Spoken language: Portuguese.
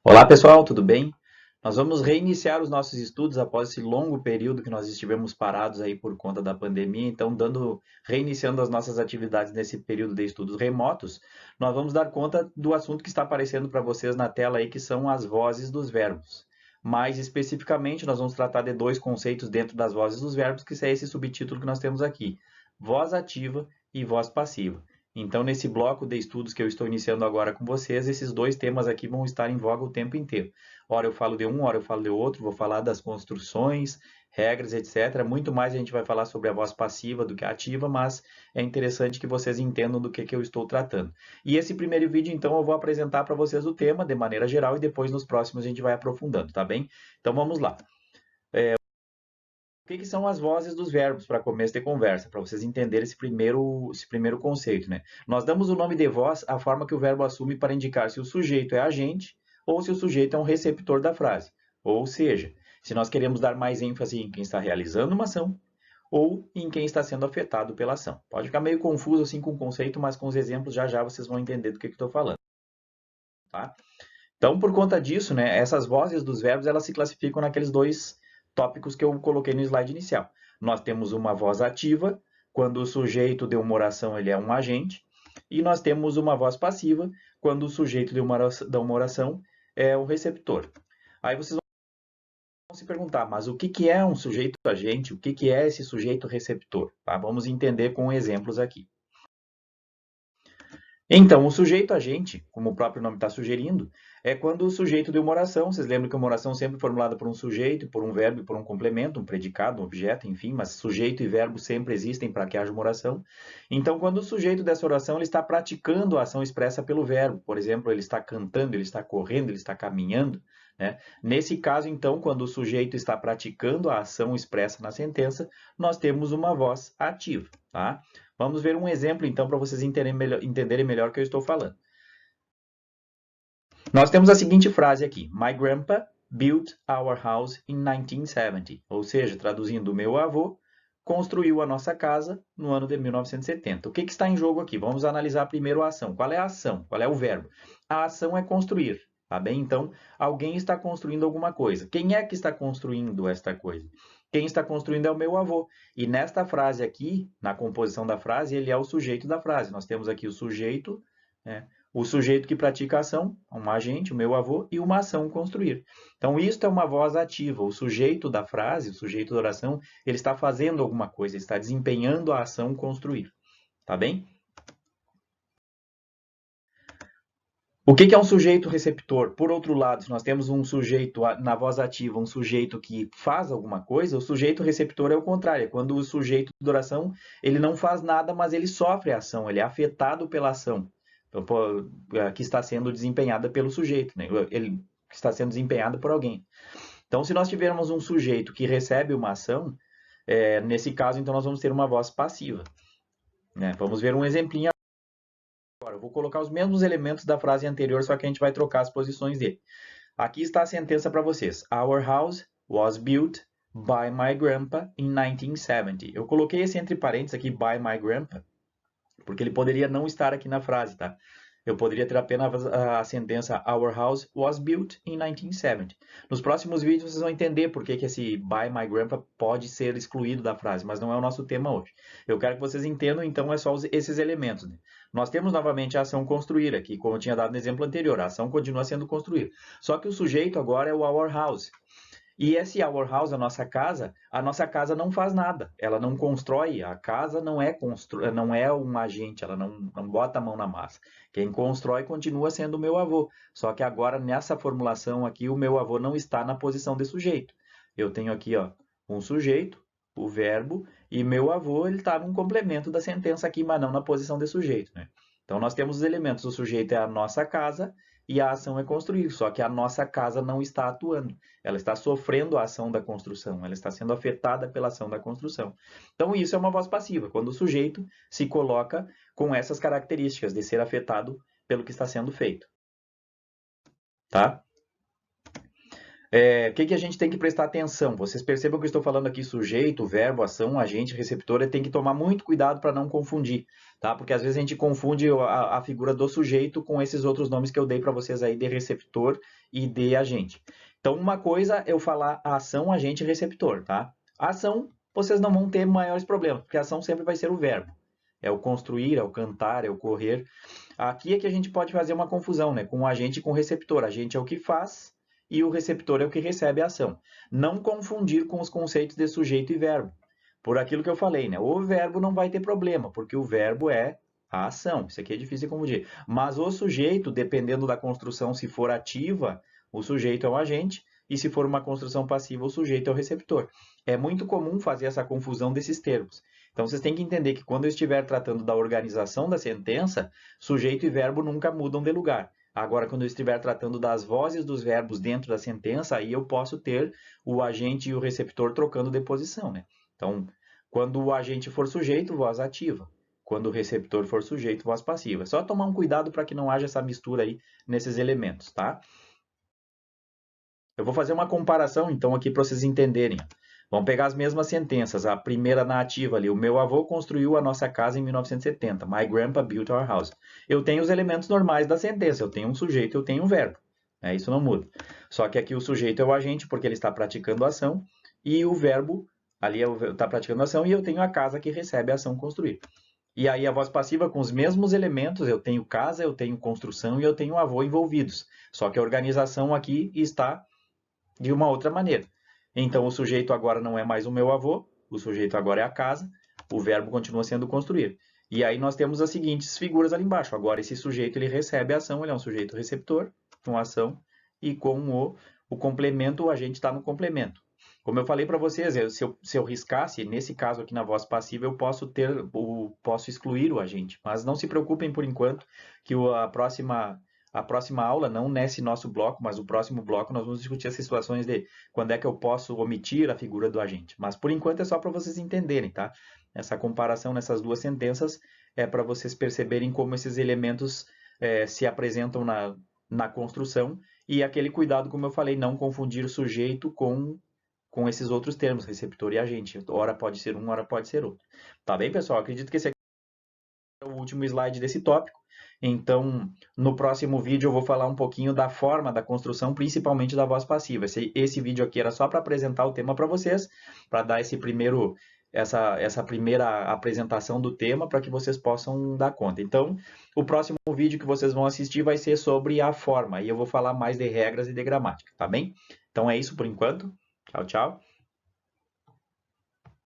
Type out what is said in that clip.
Olá pessoal, tudo bem? Nós vamos reiniciar os nossos estudos após esse longo período que nós estivemos parados aí por conta da pandemia, então reiniciando as nossas atividades nesse período de estudos remotos, nós vamos dar conta do assunto que está aparecendo para vocês na tela aí, que são as vozes dos verbos. Mais especificamente, nós vamos tratar de dois conceitos dentro das vozes dos verbos, que é esse subtítulo que nós temos aqui: voz ativa e voz passiva. Então, nesse bloco de estudos que eu estou iniciando agora com vocês, esses dois temas aqui vão estar em voga o tempo inteiro. Ora eu falo de um, ora eu falo de outro, vou falar das construções, regras, etc. Muito mais a gente vai falar sobre a voz passiva do que a ativa, mas é interessante que vocês entendam do que eu estou tratando. E esse primeiro vídeo, então, eu vou apresentar para vocês o tema de maneira geral e depois nos próximos a gente vai aprofundando, tá bem? Então vamos lá. O que são as vozes dos verbos para começo de conversa, para vocês entenderem esse primeiro conceito, né? Nós damos o nome de voz à forma que o verbo assume para indicar se o sujeito é agente ou se o sujeito é um receptor da frase. Ou seja, se nós queremos dar mais ênfase em quem está realizando uma ação ou em quem está sendo afetado pela ação. Pode ficar meio confuso assim com o conceito, mas com os exemplos já já vocês vão entender do que estou falando, tá? Então, por conta disso, né, essas vozes dos verbos elas se classificam naqueles dois tópicos que eu coloquei no slide inicial. Nós temos uma voz ativa, quando o sujeito de uma oração ele é um agente, e nós temos uma voz passiva, quando o sujeito de uma oração é o receptor. Aí vocês vão se perguntar, mas o que é um sujeito agente? O que é esse sujeito receptor? Tá? Vamos entender com exemplos aqui. Então, o sujeito agente, como o próprio nome está sugerindo, é quando o sujeito de uma oração, vocês lembram que uma oração sempre é formulada por um sujeito, por um verbo e por um complemento, um predicado, um objeto, enfim, mas sujeito e verbo sempre existem para que haja uma oração. Então, quando o sujeito dessa oração ele está praticando a ação expressa pelo verbo, por exemplo, ele está cantando, ele está correndo, ele está caminhando, né? Nesse caso, então, quando o sujeito está praticando a ação expressa na sentença, nós temos uma voz ativa, tá? Vamos ver um exemplo, então, para vocês entenderem melhor o que eu estou falando. Nós temos a seguinte frase aqui: My grandpa built our house in 1970. Ou seja, traduzindo, meu avô construiu a nossa casa no ano de 1970. O que está em jogo aqui? Vamos analisar primeiro a ação. Qual é a ação? Qual é o verbo? A ação é construir, tá bem? Então, alguém está construindo alguma coisa. Quem é que está construindo esta coisa? Quem está construindo é o meu avô. E nesta frase aqui, na composição da frase, ele é o sujeito da frase. Nós temos aqui o sujeito, né? O sujeito que pratica a ação, um agente, o meu avô, e uma ação, construir. Então, isto é uma voz ativa. O sujeito da frase, o sujeito da oração, ele está fazendo alguma coisa, está desempenhando a ação construir. Tá bem? O que é um sujeito receptor? Por outro lado, se nós temos um sujeito na voz ativa, um sujeito que faz alguma coisa, o sujeito receptor é o contrário. É quando o sujeito da oração ele não faz nada, mas ele sofre a ação, ele é afetado pela ação que está sendo desempenhada pelo sujeito, né? Ele está sendo desempenhada por alguém. Então, se nós tivermos um sujeito que recebe uma ação, nesse caso, então nós vamos ter uma voz passiva, né? Vamos ver um exemplinho agora. Eu vou colocar os mesmos elementos da frase anterior, só que a gente vai trocar as posições dele. Aqui está a sentença para vocês. Our house was built by my grandpa in 1970. Eu coloquei esse entre parênteses aqui, by my grandpa, porque ele poderia não estar aqui na frase, tá? Eu poderia ter apenas a sentença Our house was built in 1970. Nos próximos vídeos vocês vão entender por que esse by my grandpa pode ser excluído da frase, mas não é o nosso tema hoje. Eu quero que vocês entendam, então, é só esses elementos, né? Nós temos novamente a ação construir aqui, como eu tinha dado no exemplo anterior. A ação continua sendo construir. Só que o sujeito agora é o our house. E esse our house, a nossa casa não faz nada. Ela não constrói, a casa não é um agente, ela não bota a mão na massa. Quem constrói continua sendo o meu avô. Só que agora, nessa formulação aqui, o meu avô não está na posição de sujeito. Eu tenho aqui, ó, um sujeito, o verbo, e meu avô ele está num complemento da sentença aqui, mas não na posição de sujeito, né? Então, nós temos os elementos. O sujeito é a nossa casa e a ação é construir. Só que a nossa casa não está atuando. Ela está sofrendo a ação da construção, ela está sendo afetada pela ação da construção. Então, isso é uma voz passiva, quando o sujeito se coloca com essas características de ser afetado pelo que está sendo feito. Tá? O que a gente tem que prestar atenção? Vocês percebam que eu estou falando aqui sujeito, verbo, ação, agente, receptor, tem que tomar muito cuidado para não confundir, tá? Porque às vezes a gente confunde a figura do sujeito com esses outros nomes que eu dei para vocês aí de receptor e de agente. Então, uma coisa é eu falar ação, agente e receptor, tá? A ação, vocês não vão ter maiores problemas, porque a ação sempre vai ser o verbo. É o construir, é o cantar, é o correr. Aqui é que a gente pode fazer uma confusão, né? Com o agente e com o receptor. Agente é o que faz, e o receptor é o que recebe a ação. Não confundir com os conceitos de sujeito e verbo. Por aquilo que eu falei, né? O verbo não vai ter problema, porque o verbo é a ação. Isso aqui é difícil de confundir. Mas o sujeito, dependendo da construção, se for ativa, o sujeito é o agente, e se for uma construção passiva, o sujeito é o receptor. É muito comum fazer essa confusão desses termos. Então, vocês têm que entender que quando eu estiver tratando da organização da sentença, sujeito e verbo nunca mudam de lugar. Agora, quando eu estiver tratando das vozes dos verbos dentro da sentença, aí eu posso ter o agente e o receptor trocando de posição, né? Então, quando o agente for sujeito, voz ativa. Quando o receptor for sujeito, voz passiva. Só tomar um cuidado para que não haja essa mistura aí nesses elementos, tá? Eu vou fazer uma comparação, então, aqui para vocês entenderem. Vamos pegar as mesmas sentenças. A primeira na ativa ali. O meu avô construiu a nossa casa em 1970. My grandpa built our house. Eu tenho os elementos normais da sentença. Eu tenho um sujeito, eu tenho um verbo. Isso não muda. Só que aqui o sujeito é o agente, porque ele está praticando a ação. E o verbo ali está praticando a ação. E eu tenho a casa que recebe a ação construir. E aí a voz passiva com os mesmos elementos. Eu tenho casa, eu tenho construção e eu tenho avô envolvidos. Só que a organização aqui está de uma outra maneira. Então, o sujeito agora não é mais o meu avô, o sujeito agora é a casa, o verbo continua sendo construir. E aí nós temos as seguintes figuras ali embaixo. Agora, esse sujeito ele recebe a ação, ele é um sujeito receptor, com ação, e com o complemento, o agente está no complemento. Como eu falei para vocês, se eu riscasse, nesse caso aqui na voz passiva, eu posso excluir o agente. Mas não se preocupem por enquanto, que a próxima aula, não nesse nosso bloco, mas o próximo bloco, nós vamos discutir as situações de quando é que eu posso omitir a figura do agente. Mas, por enquanto, é só para vocês entenderem, tá? Essa comparação nessas duas sentenças é para vocês perceberem como esses elementos se apresentam na construção e aquele cuidado, como eu falei, não confundir o sujeito com esses outros termos, receptor e agente. Ora pode ser um, ora pode ser outro. Tá bem, pessoal? Acredito que esse aqui é o último slide desse tópico. Então, no próximo vídeo eu vou falar um pouquinho da forma da construção, principalmente da voz passiva. Esse vídeo aqui era só para apresentar o tema para vocês, para dar essa primeira apresentação do tema, para que vocês possam dar conta. Então, o próximo vídeo que vocês vão assistir vai ser sobre a forma, e eu vou falar mais de regras e de gramática, tá bem? Então é isso por enquanto. Tchau, tchau.